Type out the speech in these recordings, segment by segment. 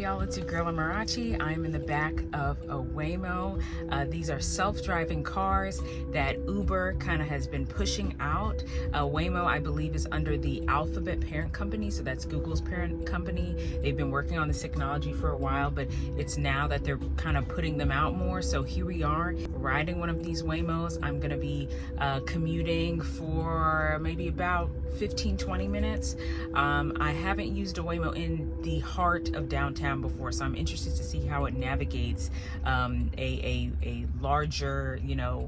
y'all, it's your girl Amarachi. I'm in the back of a Waymo. These are self-driving cars that Uber kind of has been pushing out. Waymo, I believe, is under the Alphabet parent company, so that's Google's parent company. They've been working on this technology for a while, but it's now that they're kind of putting them out more. So here we are riding one of these Waymos. I'm gonna be commuting for maybe about 15-20 minutes. I haven't used a Waymo in the heart of downtown before, so I'm interested to see how it navigates a larger,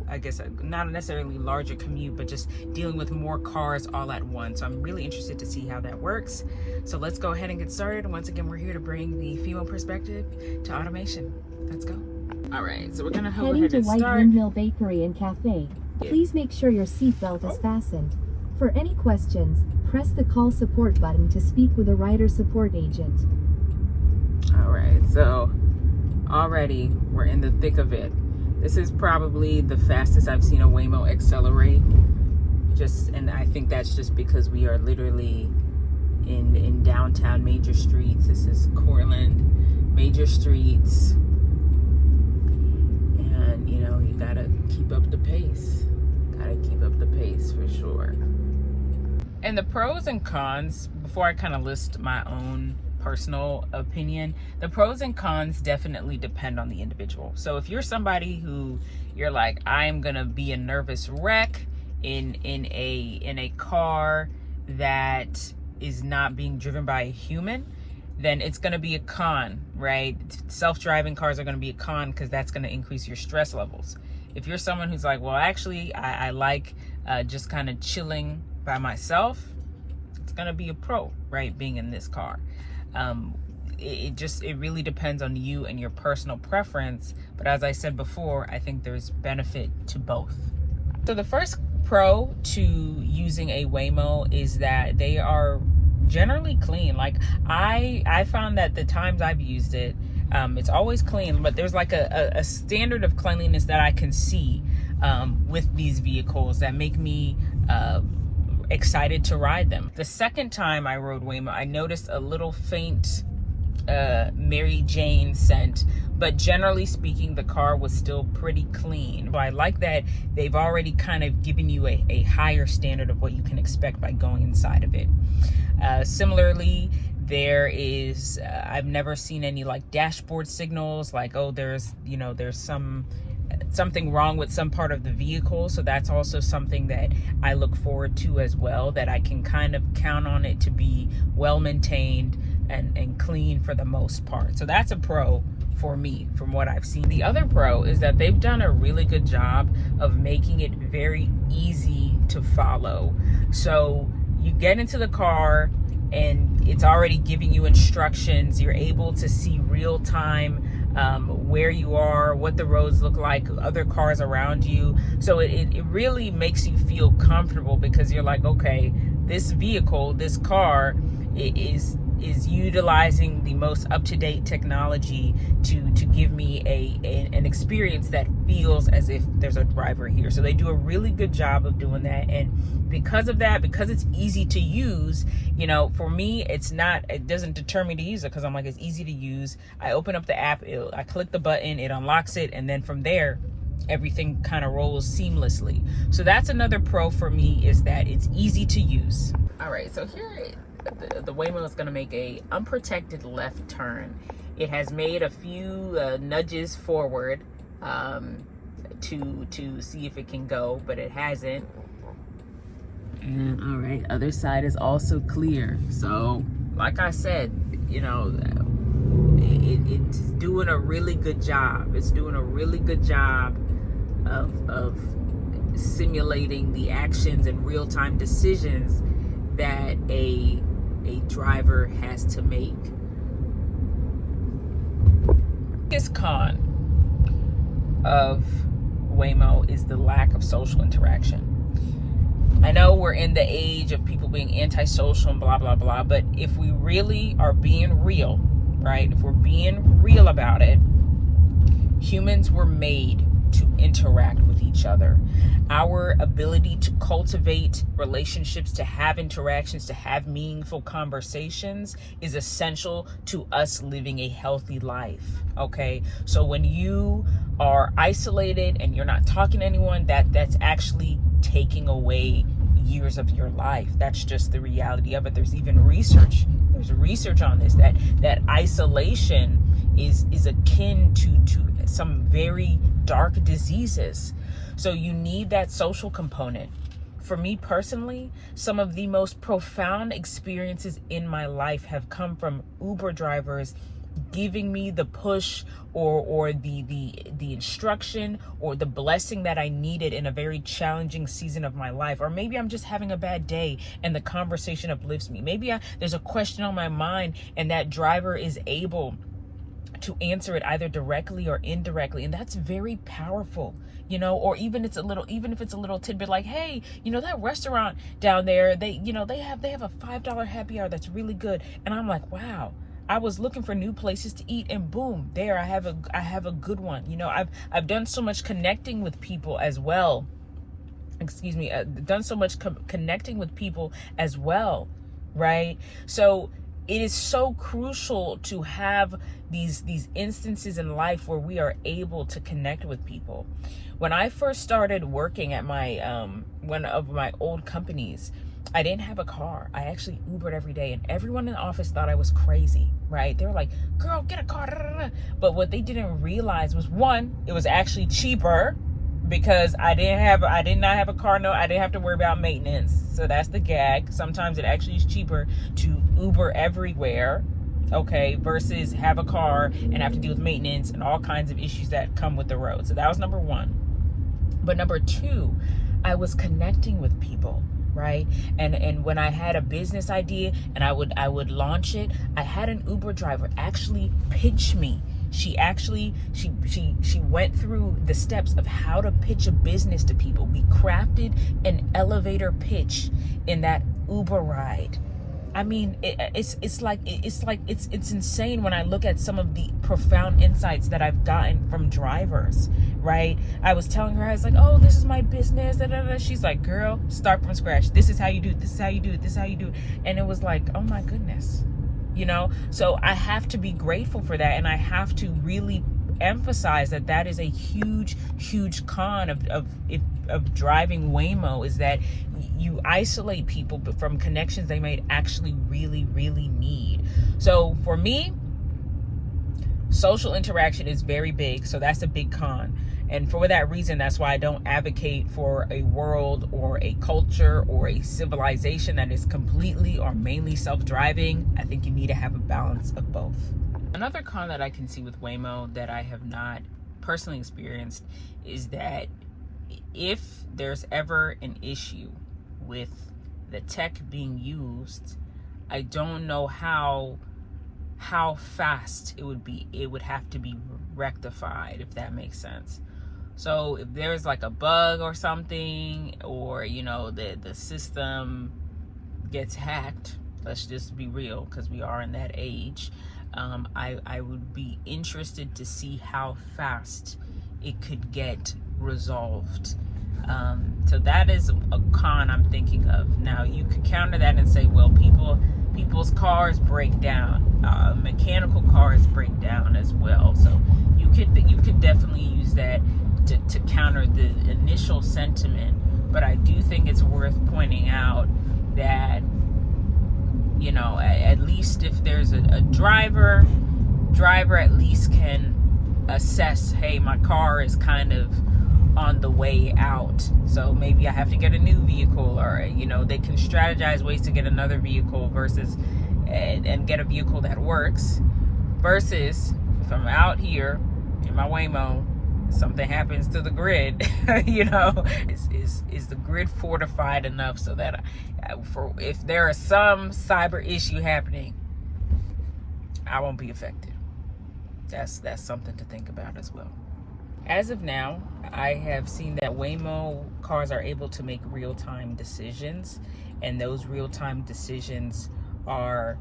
I guess not necessarily larger commute, but just dealing with more cars all at once. So I'm really interested to see how that works. So let's go ahead and get started. Once again, we're here to bring the female perspective to automation. Let's go. All right, so we're gonna go ahead and start. Heading to White Windmill Bakery and Cafe. Please make sure your seatbelt is fastened. For any questions, press the call support button to speak with a rider support agent. All right, so already we're in the thick of it. This is probably the fastest I've seen a Waymo accelerate. And I think that's just because we are literally in downtown major streets. This is Cortland, major streets. And you gotta keep up the pace. Gotta keep up the pace for sure. And the pros and cons, before I kind of list my own personal opinion, the pros and cons definitely depend on the individual. So if you're somebody who you're like, I'm gonna be a nervous wreck in a car that is not being driven by a human, then it's gonna be a con, right? Self-driving cars are gonna be a con because that's gonna increase your stress levels. If you're someone who's like, well, actually, I like just kind of chilling by myself, it's gonna be a pro, right? Being in this car. It really depends on you and your personal preference. But as I said before, I think there's benefit to both. So the first pro to using a Waymo is that they are generally clean. Like I found that the times I've used it, it's always clean, but there's like a standard of cleanliness that I can see with these vehicles that make me excited to ride them. The second time I rode Waymo, I noticed a little faint Mary Jane scent, but generally speaking, the car was still pretty clean. So I like that they've already kind of given you a higher standard of what you can expect by going inside of it. Similarly, there is, I've never seen any like dashboard signals, like, oh, there's something wrong with some part of the vehicle. So that's also something that I look forward to as well, that I can kind of count on it to be well maintained and clean for the most part. So that's a pro for me from what I've seen. The other pro is that they've done a really good job of making it very easy to follow. So you get into the car and it's already giving you instructions. You're able to see real time where you are, what the roads look like, other cars around you. So it really makes you feel comfortable because you're like, okay, this vehicle, this car is utilizing the most up-to-date technology to give me an experience that feels as if there's a driver here. So they do a really good job of doing that. And because of that, because it's easy to use, for me, it doesn't deter me to use it because I'm like, it's easy to use. I open up the app, I click the button, it unlocks it, and then from there, everything kind of rolls seamlessly. So that's another pro for me, is that it's easy to use. All right, so here the Waymo is going to make a unprotected left turn. It has made a few nudges forward to see if it can go, but it hasn't. And all right, other side is also clear. So like I said, it's doing a really good job. It's doing a really good job of simulating the actions and real-time decisions that a driver has to make. The biggest con of Waymo is the lack of social interaction. I know we're in the age of people being antisocial and blah, blah, blah, but if we really are being real, right? If we're being real about it, humans were made to interact with each other. Our ability to cultivate relationships, to have interactions, to have meaningful conversations is essential to us living a healthy life. Okay, so when you are isolated and you're not talking to anyone, that's actually taking away years of your life. That's just the reality of it. There's even research. There's research on this that isolation is akin to some very dark diseases. So you need that social component. For me personally, some of the most profound experiences in my life have come from Uber drivers giving me the push or the instruction or the blessing that I needed in a very challenging season of my life. Or maybe I'm just having a bad day and the conversation uplifts me. Maybe there's a question on my mind and that driver is able to answer it either directly or indirectly, and that's very powerful, or even if it's a little tidbit like, hey, that restaurant down there, they have a $5 happy hour that's really good, and I'm like, wow, I was looking for new places to eat, and boom, there I have a good one. I've done so much connecting with people as well. Done so much connecting with people as well, right? So it is so crucial to have these instances in life where we are able to connect with people. When I first started working at my one of my old companies, I didn't have a car. I actually Ubered every day, and everyone in the office thought I was crazy, right? They were like, girl, get a car. But what they didn't realize was, one, it was actually cheaper because I did not have a car. No, I didn't have to worry about maintenance. So that's the gag. Sometimes it actually is cheaper to Uber everywhere, okay, versus have a car and have to deal with maintenance and all kinds of issues that come with the road. So that was number one. But number two, I was connecting with people, right? And when I had a business idea and I would launch it, I had an Uber driver actually pitch me. She went through the steps of how to pitch a business to people. We crafted an elevator pitch in that Uber ride. I mean, it's insane when I look at some of the profound insights that I've gotten from drivers, right? I was telling her, I was like, oh, this is my business. Da, da, da. She's like, girl, start from scratch. This is how you do it. This is how you do it. This is how you do it. And it was like, oh my goodness, So I have to be grateful for that. And I have to really emphasize that is a huge con of driving Waymo, is that you isolate people from connections they might actually really need. So for me, social interaction is very big, so that's a big con. And for that reason, that's why I don't advocate for a world or a culture or a civilization that is completely or mainly self-driving. I think you need to have a balance of both. Another con that I can see with Waymo that I have not personally experienced is that if there's ever an issue with the tech being used, I don't know how fast it would be. It would have to be rectified, if that makes sense. So if there's like a bug or something, or the system gets hacked, let's just be real, because we are in that age, I would be interested to see how fast it could get resolved. So that is a con I'm thinking of. Now you could counter that and say, well, people's cars break down, mechanical cars break down as well. So you could definitely use that to counter the initial sentiment. But I do think it's worth pointing out that at least if there's a driver at least can assess, hey, my car is kind of on the way out, so maybe I have to get a new vehicle, or they can strategize ways to get another vehicle versus and get a vehicle that works, versus if I'm out here in my Waymo, something happens to the grid, is the grid fortified enough so that if there is some cyber issue happening, I won't be affected. That's something to think about as well. As of now, I have seen that Waymo cars are able to make real-time decisions, and those real-time decisions are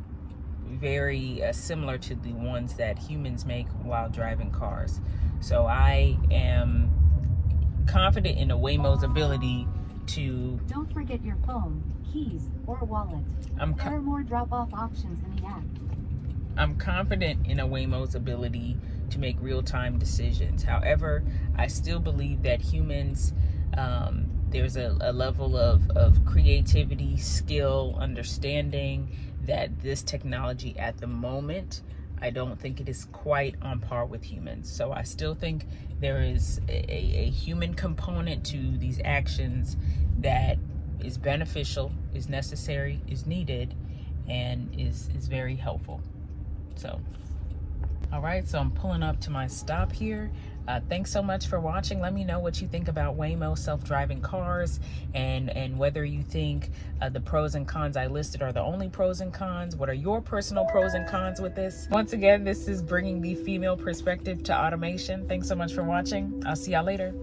very similar to the ones that humans make while driving cars. So I am confident in a Waymo's ability to... Don't forget your phone, keys, or wallet. There are more drop-off options in the app. I'm confident in a Waymo's ability to make real-time decisions. However, I still believe that humans, there's a level of creativity, skill, understanding that this technology at the moment, I don't think it is quite on par with humans. So I still think there is a human component to these actions that is beneficial, is necessary, is needed, and is very helpful. So, all right, so I'm pulling up to my stop here. Thanks so much for watching. Let me know what you think about Waymo self-driving cars, and whether you think the pros and cons I listed are the only pros and cons. What are your personal pros and cons with this? Once again, this is bringing the female perspective to automation. Thanks so much for watching. I'll see y'all later.